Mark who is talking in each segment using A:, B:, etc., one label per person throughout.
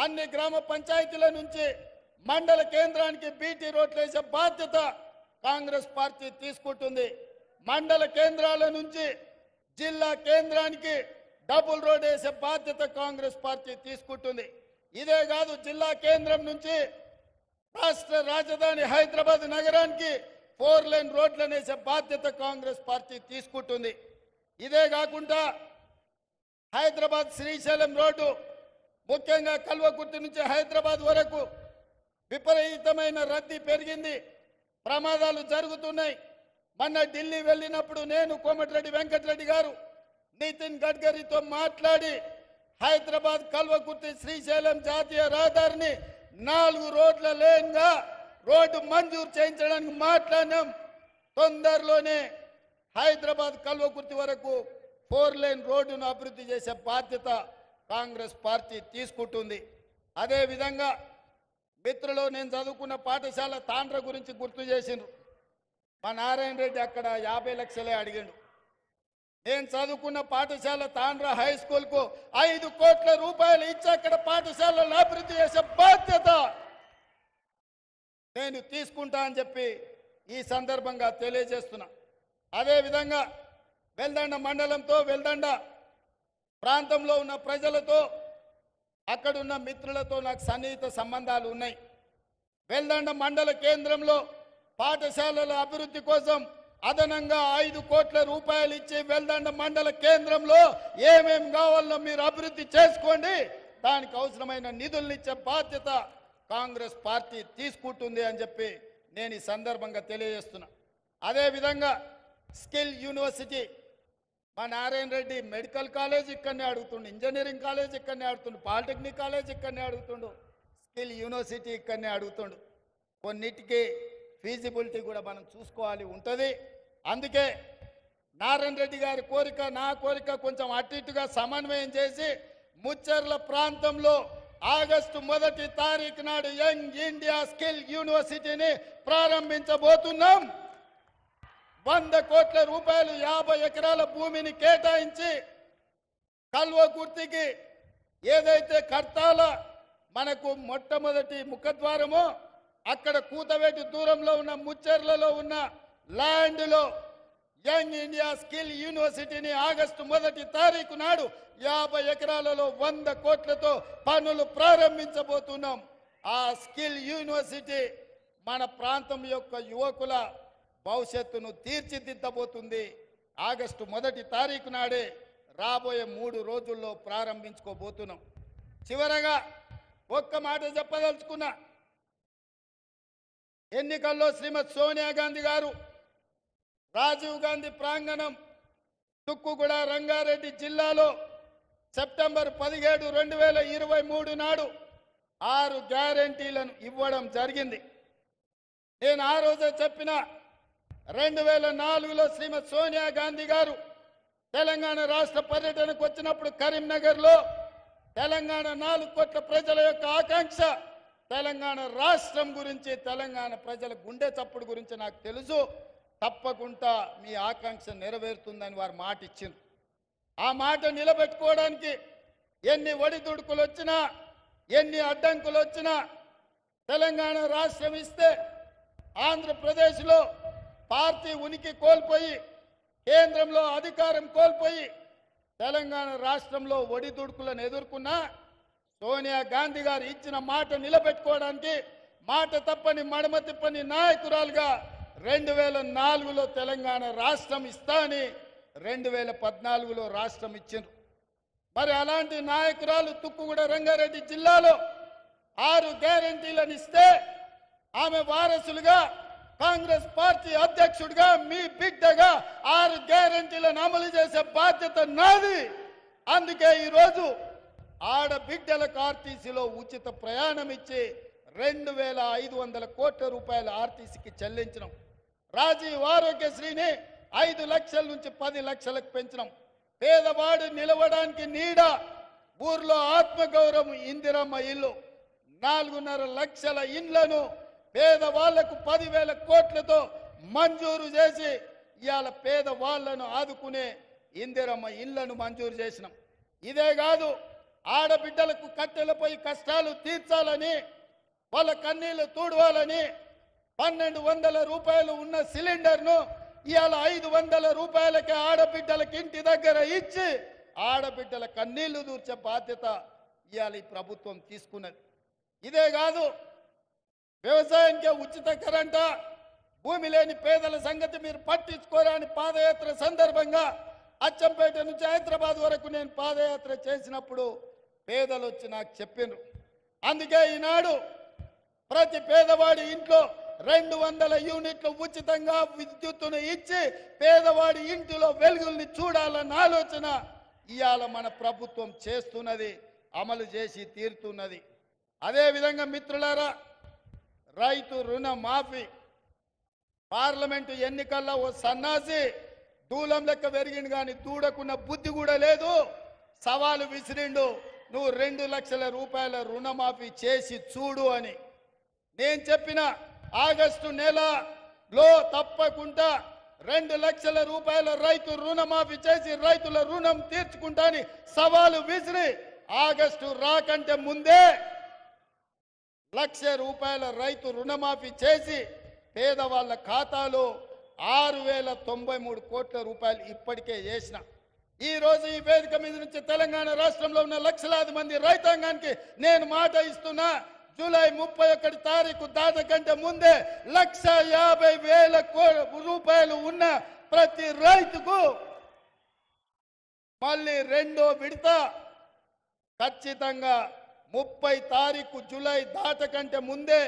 A: అన్ని గ్రామ పంచాయతీల నుంచి మండల కేంద్రానికి బీటీ రోడ్లు వేసే బాధ్యత కాంగ్రెస్ పార్టీ తీసుకుంటుంది. మండల కేంద్రాల నుంచి జిల్లా కేంద్రానికి డబుల్ రోడ్ వేసే బాధ్యత కాంగ్రెస్ పార్టీ తీసుకుంటుంది. ఇదే కాదు, జిల్లా కేంద్రం నుంచి రాష్ట్ర రాజధాని హైదరాబాద్ నగరానికి 4 లైన్ రోడ్లను వేసే బాధ్యత కాంగ్రెస్ పార్టీ తీసుకుంటుంది. ఇదే కాకుండా హైదరాబాద్ శ్రీశైలం రోడ్డు, ముఖ్యంగా కల్వకుర్తి నుంచి హైదరాబాద్ వరకు విపరీతమైన రద్దీ పెరిగింది, ప్రమాదాలు జరుగుతున్నాయి. మొన్న ఢిల్లీ వెళ్ళినప్పుడు నేను, కోమటిరెడ్డి వెంకటరెడ్డి గారు, నితిన్ గడ్కరీతో మాట్లాడి హైదరాబాద్ కల్వకుర్తి శ్రీశైలం జాతీయ రహదారిని 4 రోడ్ల లేన్గా రోడ్డు మంజూరు చేయించడానికి మాట్లాడినాం. తొందరలోనే హైదరాబాద్ కల్వకుర్తి వరకు 4 లైన్ రోడ్డును అభివృద్ధి చేసే బాధ్యత కాంగ్రెస్ పార్టీ తీసుకుంటుంది. అదేవిధంగా మిత్రులు, నేను చదువుకున్న పాఠశాల తాండ్ర గురించి గుర్తు చేసిండ్రు. మా నారాయణ రెడ్డి అక్కడ 50 లక్షలే అడిగిండు. నేను చదువుకున్న పాఠశాల తాండ్ర హై స్కూల్కు 5 కోట్ల రూపాయలు ఇచ్చి అక్కడ పాఠశాలను అభివృద్ధి చేసే బాధ్యత నేను తీసుకుంటా అని చెప్పి ఈ సందర్భంగా తెలియజేస్తున్నా. అదేవిధంగా వెల్దండ మండలంతో, వెల్దండ ప్రాంతంలో ఉన్న ప్రజలతో, అక్కడున్న మిత్రులతో నాకు సన్నిహిత సంబంధాలు ఉన్నాయి. వెల్దండ మండల కేంద్రంలో పాఠశాలల అభివృద్ధి కోసం అదనంగా 5 కోట్ల రూపాయలు ఇచ్చి వెల్దండ మండల కేంద్రంలో ఏమేం కావాలో మీరు అభివృద్ధి చేసుకోండి, దానికి అవసరమైన నిధులను ఇచ్చే బాధ్యత కాంగ్రెస్ పార్టీ తీసుకుంటుంది అని చెప్పి నేను ఈ సందర్భంగా తెలియజేస్తున్నా. అదేవిధంగా స్కిల్ యూనివర్సిటీ, మా నారాయణ రెడ్డి మెడికల్ కాలేజ్ ఇక్కడనే అడుగుతుండు, ఇంజనీరింగ్ కాలేజ్ ఇక్కడనే అడుగుతుండు, పాలిటెక్నిక్ కాలేజ్ ఇక్కడనే అడుగుతుండు, స్కిల్ యూనివర్సిటీ ఇక్కడనే అడుగుతుండు. కొన్నిటికి ఫీజిబిలిటీ కూడా మనం చూసుకోవాలి ఉంటుంది. అందుకే నారాయణ రెడ్డి గారి కోరిక, నా కోరిక కొంచెం అటు ఇటుగా సమన్వయం చేసి ముచ్చర్ల ప్రాంతంలో ఆగస్టు 1వ తారీఖు నాడు యంగ్ ఇండియా స్కిల్ యూనివర్సిటీని ప్రారంభించబోతున్నాం. 100 కోట్ల రూపాయలు 50 ఎకరాల భూమిని కేటాయించి కల్వకుర్తికి ఏదైతే కర్తాల మనకు మొట్టమొదటి ముఖద్వారమో అక్కడ కూతవేటి దూరంలో ఉన్న ముచ్చర్లలో ఉన్న ల్యాండ్లో యంగ్ ఇండియా స్కిల్ యూనివర్సిటీని ఆగస్టు 1వ తారీఖు నాడు 50 ఎకరాలలో 100 కోట్లతో పనులు ప్రారంభించబోతున్నాం. ఆ స్కిల్ యూనివర్సిటీ మన ప్రాంతం యొక్క యువకుల భవిష్యత్తును తీర్చిదిద్దబోతుంది. ఆగస్టు 1వ తారీఖు నాడే రాబోయే 3 రోజుల్లో ప్రారంభించుకోబోతున్నాం. చివరగా ఒక్క మాట చెప్పదలుచుకున్నా. ఎన్నికల్లో శ్రీమతి సోనియా గాంధీ గారు రాజీవ్ గాంధీ ప్రాంగణం తుక్కుగూడ రంగారెడ్డి జిల్లాలో సెప్టెంబర్ 17, 2023 నాడు 6 గ్యారెంటీలను ఇవ్వడం జరిగింది. నేను ఆ రోజే చెప్పిన 2004లో శ్రీమతి సోనియా గాంధీ గారు తెలంగాణ రాష్ట్ర పర్యటనకు వచ్చినప్పుడు కరీంనగర్లో తెలంగాణ 4 కోట్ల ప్రజల యొక్క ఆకాంక్ష తెలంగాణ రాష్ట్రం గురించి, తెలంగాణ ప్రజల గుండె చప్పుడు గురించి నాకు తెలుసు, తప్పకుండా మీ ఆకాంక్ష నెరవేరుతుందని వారు మాట ఇచ్చింది. ఆ మాట నిలబెట్టుకోవడానికి ఎన్ని ఒడిదుడుకులు వచ్చినా, ఎన్ని అడ్డంకులు వచ్చినా తెలంగాణ రాష్ట్రం ఇస్తే ఆంధ్రప్రదేశ్లో పార్టీ ఉనికి కోల్పోయి, కేంద్రంలో అధికారం కోల్పోయి తెలంగాణ రాష్ట్రంలో ఒడిదుడుకులను ఎదుర్కొన్నా సోనియా గాంధీ గారు ఇచ్చిన మాట నిలబెట్టుకోవడానికి మాట తప్పని మడమ తిప్పని నాయకురాలుగా 2004లో తెలంగాణ రాష్ట్రం ఇస్తా అని 2014లో రాష్ట్రం ఇచ్చిండ్రు. మరి అలాంటి నాయకురాలు తుక్కుగూడ రంగారెడ్డి జిల్లాలో 6 గ్యారెంటీలను ఇస్తే ఆమె వారసులుగా, కాంగ్రెస్ పార్టీ అధ్యక్షుడిగా, మీ బిడ్డగా 6 గ్యారెంటీలను అమలు చేసే బాధ్యత నాది. అందుకే ఈరోజు ఆడబిడ్డలకు ఆర్టీసీలో ఉచిత ప్రయాణం ఇచ్చి 2500 కోట్ల రూపాయలు ఆర్టీసీకి చెల్లించడం, రాజీవ్ ఆరోగ్యశ్రీని 5 లక్షల నుంచి 10 లక్షలకు పెంచడం, పేదవాడు నిలవడానికి నీడ, ఊర్లో ఆత్మగౌరవం ఇందిరమ్మ ఇల్లు, 4.5 లక్షల ఇండ్లను పేదవాళ్లకు 10,000 కోట్లతో మంజూరు చేసి ఇవాళ పేదవాళ్లను ఆదుకునే ఇందిరమ్మ ఇళ్లను మంజూరు చేసినాం. ఇదే కాదు, ఆడబిడ్డలకు కట్టెలపై కష్టాలు తీర్చాలని, వాళ్ళ కన్నీళ్లు తూడవాలని 1200 రూపాయలు ఉన్న సిలిండర్ను ఇవాళ 500 రూపాయలకి ఆడబిడ్డలకి ఇంటి దగ్గర ఇచ్చి ఆడబిడ్డల కన్నీళ్లు దూర్చే బాధ్యత ఇవాళ ఈ ప్రభుత్వం తీసుకున్నది. ఇదే కాదు, వ్యవసాయానికి ఉచిత కరెంట, భూమి లేని పేదల సంగతి మీరు పట్టించుకోరా అని పాదయాత్ర సందర్భంగా అచ్చంపేట నుంచి హైదరాబాద్ వరకు నేను పాదయాత్ర చేసినప్పుడు పేదలు వచ్చి నాకు చెప్పినారు. అందుకే ఈనాడు ప్రతి పేదవాడి ఇంట్లో 200 యూనిట్లు ఉచితంగా విద్యుత్తును ఇచ్చి పేదవాడి ఇంటిలో వెలుగుల్ని చూడాలన్న ఆలోచన ఇవాళ మన ప్రభుత్వం చేస్తున్నది, అమలు చేసి తీరుతున్నది. అదేవిధంగా మిత్రులారా, రైతు రుణ మాఫీ పార్లమెంటు ఎన్నికల్లో ఓ సన్నాసి దూలం లెక్క పెరిగిండు కానీ దూడకున్న బుద్ధి కూడా లేదు. సవాలు విసిరిండు, నువ్వు 2 లక్షల రూపాయల రుణమాఫీ చేసి చూడు అని. నేను చెప్పిన ఆగస్టు నెలలో తప్పకుండా 2 లక్షల రూపాయల రైతు రుణమాఫీ చేసి రైతుల రుణం తీర్చుకుంటా అని సవాలు విసిరి ఆగస్టు రాకంటే ముందే 1 లక్ష రూపాయల రైతు రుణమాఫీ చేసి పేదవాళ్ళ ఖాతాలో 6093 కోట్ల రూపాయలు ఇప్పటికే చేసిన. ఈ రోజు ఈ వేదిక మీద నుంచి తెలంగాణ రాష్ట్రంలో ఉన్న లక్షలాది మంది రైతాంగానికి నేను మాట ఇస్తున్నా, జూలై 31 తారీఖు దాటకంటే ముందే 1,50,000 రూపాయలు ఉన్న ప్రతి రైతుకు మళ్ళీ రెండో విడత ఖచ్చితంగా 30 తారీఖు జూలై దాటకంటే ముందే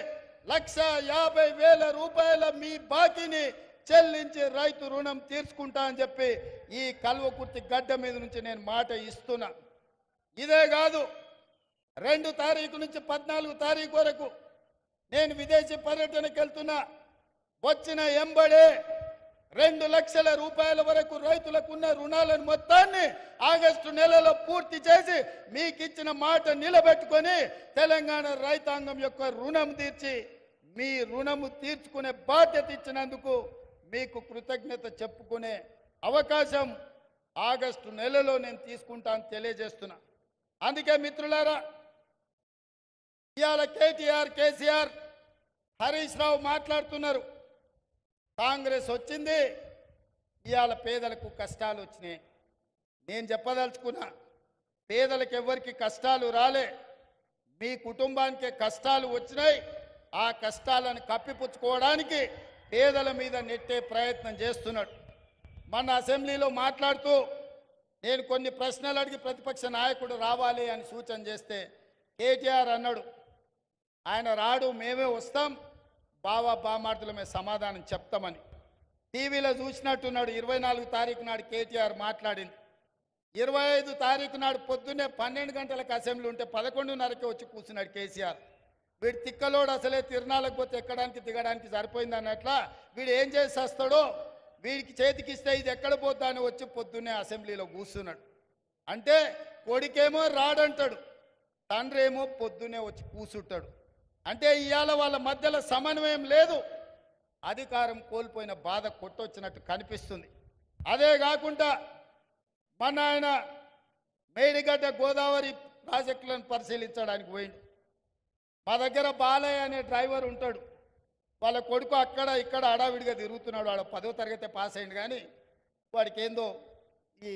A: 1,50,000 రూపాయల మీ బాకీని చెల్లించి రైతు రుణం తీర్చుకుంటా అని చెప్పి ఈ కల్వకుర్తి గడ్డ మీద నుంచి నేను మాట ఇస్తున్నా. ఇదే కాదు, 2 తారీఖు నుంచి 14 తారీఖు వరకు నేను విదేశీ పర్యటనకు వెళ్తున్నా. వచ్చిన ఎంబడే 2 లక్షల రూపాయల వరకు రైతులకున్న రుణాలను మొత్తాన్ని ఆగస్టు నెలలో పూర్తి చేసి మీకు ఇచ్చిన మాట నిలబెట్టుకొని తెలంగాణ రైతాంగం యొక్క రుణం తీర్చి మీ రుణము తీర్చుకునే బాధ్యత ఇచ్చినందుకు మీకు కృతజ్ఞత చెప్పుకునే అవకాశం ఆగస్టు నెలలో నేను తీసుకుంటాను తెలియజేస్తున్నా. అందుకే మిత్రులారా, ఇవాళ కేటీఆర్, కేసీఆర్, హరీష్ రావు మాట్లాడుతున్నారు. కాంగ్రెస్ వచ్చింది, ఇవాళ పేదలకు కష్టాలు వచ్చినాయి. నేను చెప్పదలుచుకున్నా, పేదలకు ఎవరికి కష్టాలు రాలే, మీ కుటుంబానికి కష్టాలు వచ్చినాయి. ఆ కష్టాలను కప్పిపుచ్చుకోవడానికి పేదల మీద నెట్టే ప్రయత్నం చేస్తున్నాడు. మన అసెంబ్లీలో మాట్లాడుతూ నేను కొన్ని ప్రశ్నలు అడిగి ప్రతిపక్ష నాయకుడు రావాలి అని సూచన చేస్తే కేటీఆర్ అన్నాడు, ఆయన రాడు, మేమే వస్తాం, బావా బామార్దులమే సమాధానం చెప్తామని. టీవీలో చూసినట్టున్నాడు. 24 తారీఖు నాడు కేటీఆర్ మాట్లాడింది. 25 తారీఖు నాడు పొద్దున్నే 12 గంటలకు అసెంబ్లీ ఉంటే 11:30కి వచ్చి కూర్చున్నాడు కేసీఆర్. వీడు తిక్కలోడు, అసలే తిరణాలకు పోతే ఎక్కడానికి దిగడానికి సరిపోయింది అన్నట్లా వీడు ఏం చేసి వస్తాడో, వీడికి చేతికిస్తే ఇది ఎక్కడ పోతా అని వచ్చి పొద్దున్నే అసెంబ్లీలో కూర్చున్నాడు. అంటే కొడుకేమో రాడంటాడు, తండ్రి ఏమో పొద్దున్నే వచ్చి కూర్చుంటాడు. అంటే ఇవాళ వాళ్ళ మధ్యలో సమన్వయం లేదు, అధికారం కోల్పోయిన బాధ కొట్టొచ్చినట్టు కనిపిస్తుంది. అదే కాకుండా మన ఆయన మేడిగడ్డ గోదావరి ప్రాజెక్టులను పరిశీలించడానికి పోయిండు. మా దగ్గర బాలయ్య అనే డ్రైవర్ ఉంటాడు, వాళ్ళ కొడుకు అక్కడ ఇక్కడ హడావిడిగా తిరుగుతున్నాడు. వాడు 10వ తరగతి పాస్ అయింది కానీ వాడికి ఏందో ఈ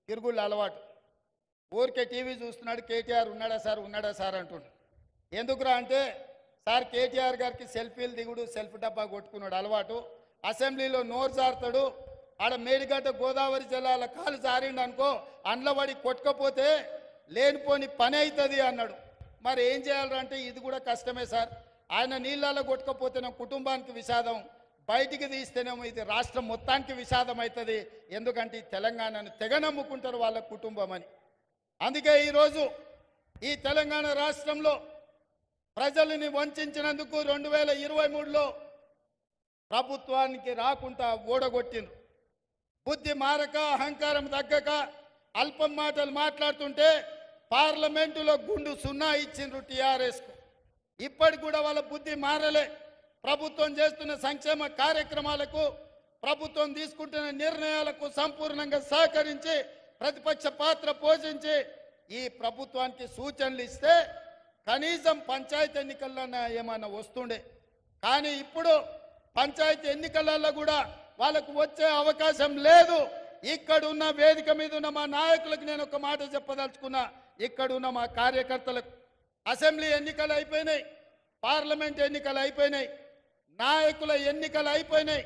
A: తిరుగుళ్ళు అలవాటు. ఊరికే టీవీ చూస్తున్నాడు, కేటీఆర్ ఉన్నాడా సార్ అంటుండు. ఎందుకురా అంటే, సార్ కేటీఆర్ గారికి సెల్ఫీలు దిగుడు, సెల్ఫ్ డబ్బా కొట్టుకున్నాడు అలవాటు, అసెంబ్లీలో నోరు జారుతాడు, ఆడ మేడిగడ్డ గోదావరి జిల్లాల కాలు జారిండు అనుకో, అండ్లబడి కొట్టుకపోతే లేనిపోని పని అవుతుంది అన్నాడు. మరి ఏం చేయాలంటే ఇది కూడా కష్టమే సార్, ఆయన నీళ్ళలో కొట్టుకపోతేనే కుటుంబానికి విషాదం, బయటికి తీస్తేనేమో ఇది రాష్ట్రం మొత్తానికి విషాదం అవుతుంది, ఎందుకంటే ఈ తెలంగాణను తెగ నమ్ముకుంటారు వాళ్ళ కుటుంబం అని. అందుకే ఈరోజు ఈ తెలంగాణ రాష్ట్రంలో ప్రజలని వంచినందుకు 2023లో ప్రభుత్వానికి రాకుండా ఓడగొట్టిండ్రు. బుద్ధి మారక, అహంకారం తగ్గక అల్పం మాటలు మాట్లాడుతుంటే పార్లమెంటులో గుండు 0 ఇచ్చిండ్రు టీఆర్ఎస్కు. ఇప్పటికి కూడా వాళ్ళ బుద్ధి మారలే. ప్రభుత్వం చేస్తున్న సంక్షేమ కార్యక్రమాలకు, ప్రభుత్వం తీసుకుంటున్న నిర్ణయాలకు సంపూర్ణంగా సహకరించి ప్రతిపక్ష పాత్ర పోషించి ఈ ప్రభుత్వానికి సూచనలు ఇస్తే కనీసం పంచాయతీ ఎన్నికల్లో ఏమైనా వస్తుండే. కానీ ఇప్పుడు పంచాయతీ ఎన్నికలలో కూడా వాళ్ళకు వచ్చే అవకాశం లేదు. ఇక్కడ ఉన్న వేదిక మీద ఉన్న మా నాయకులకు నేను ఒక మాట చెప్పదలుచుకున్నా. ఇక్కడ ఉన్న మా కార్యకర్తలకు అసెంబ్లీ ఎన్నికలు అయిపోయినాయి, పార్లమెంట్ ఎన్నికలు అయిపోయినాయి, నాయకుల ఎన్నికలు అయిపోయినాయి.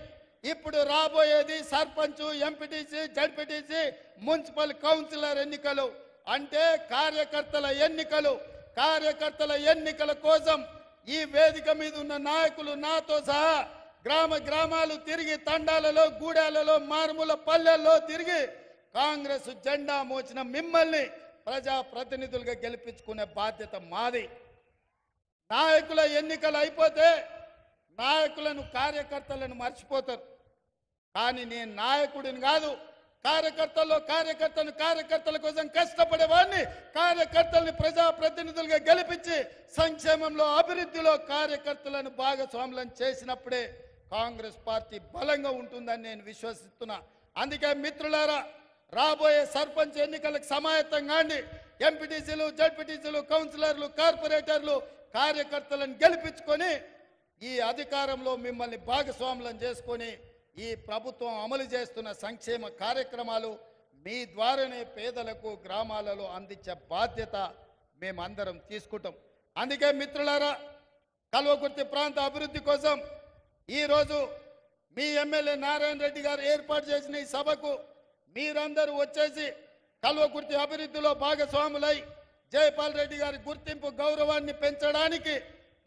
A: ఇప్పుడు రాబోయేది sarpanch, MPTC, ZPTC, municipal councillor ఎన్నికలు. అంటే కార్యకర్తల ఎన్నికలు. కార్యకర్తల ఎన్నికల కోసం ఈ వేదిక మీద ఉన్న నాయకులు నాతో సహా గ్రామాలు తిరిగి, తండాలలో, గూడాలలో, మారుమూల పల్లెల్లో తిరిగి కాంగ్రెస్ జెండా మోచిన మిమ్మల్ని ప్రజా ప్రతినిధులుగా గెలిపించుకునే బాధ్యత మాది. నాయకుల ఎన్నికలు అయిపోతే నాయకులను, కార్యకర్తలను మర్చిపోతారు. కానీ నేను నాయకుడిని కాదు, కార్యకర్తల కోసం కష్టపడేవాడిని. కార్యకర్తల్ని ప్రజా ప్రతినిధులుగా గెలిపించి సంక్షేమంలో, అభివృద్ధిలో కార్యకర్తలను భాగస్వాములను చేసినప్పుడే కాంగ్రెస్ పార్టీ బలంగా ఉంటుందని నేను విశ్వసిస్తున్నా. అందుకే మిత్రులారా, రాబోయే సర్పంచ్ ఎన్నికలకు సమాయత్తం కాండి. ఎంపీటీసీలు, జడ్పీటీసీలు, కౌన్సిలర్లు, కార్పొరేటర్లు, కార్యకర్తలను గెలిపించుకొని ఈ అధికారంలో మిమ్మల్ని భాగస్వాములను చేసుకొని ఈ ప్రభుత్వం అమలు చేస్తున్న సంక్షేమ కార్యక్రమాలు మీ ద్వారానే పేదలకు గ్రామాలలో అందించే బాధ్యత మేమందరం తీసుకుంటాం. అందుకే మిత్రులారా, కల్వకుర్తి ప్రాంత అభివృద్ధి కోసం ఈరోజు మీ ఎమ్మెల్యే నారాయణ రెడ్డి గారు ఏర్పాటు చేసిన ఈ సభకు మీరందరూ వచ్చేసి కల్వకుర్తి అభివృద్ధిలో భాగస్వాములై జైపాల్ రెడ్డి గారి గుర్తింపు, గౌరవాన్ని పెంచడానికి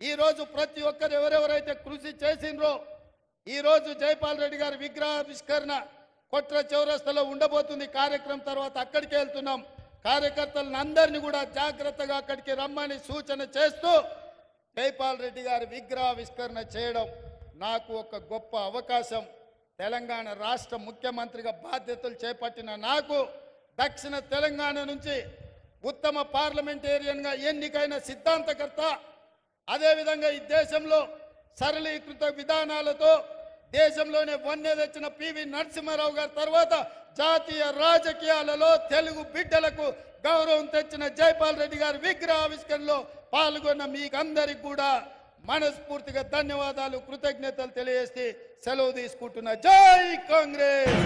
A: ఈరోజు ప్రతి ఒక్కరు ఎవరెవరైతే కృషి చేసిండ్రో, ఈరోజు జైపాల్ రెడ్డి గారి విగ్రహావిష్కరణ కొట్ర చౌరస్తాలో ఉండబోతుంది. కార్యక్రమం తర్వాత అక్కడికి వెళ్తున్నాం. కార్యకర్తలను అందరినీ కూడా జాగ్రత్తగా అక్కడికి రమ్మని సూచన చేస్తూ జైపాల్ రెడ్డి గారి విగ్రహావిష్కరణ చేయడం నాకు ఒక గొప్ప అవకాశం. తెలంగాణ రాష్ట్ర ముఖ్యమంత్రిగా బాధ్యతలు చేపట్టిన నాకు దక్షిణ తెలంగాణ నుంచి ఉత్తమ పార్లమెంటేరియన్గా ఎన్నికైన సిద్ధాంతకర్త, అదేవిధంగా ఈ దేశంలో సరళీకృత విధానాలతో దేశంలోనే వన్నె తెచ్చిన పివి నరసింహారావు గారి తర్వాత జాతీయ రాజకీయాలలో తెలుగు బిడ్డలకు గౌరవం తెచ్చిన జైపాల్ రెడ్డి గారి విగ్రహావిష్కరణలో పాల్గొన్న మీకందరికి కూడా మనస్ఫూర్తిగా ధన్యవాదాలు, కృతజ్ఞతలు తెలియజేసి సెలవు తీసుకుంటున్నా. జై కాంగ్రెస్.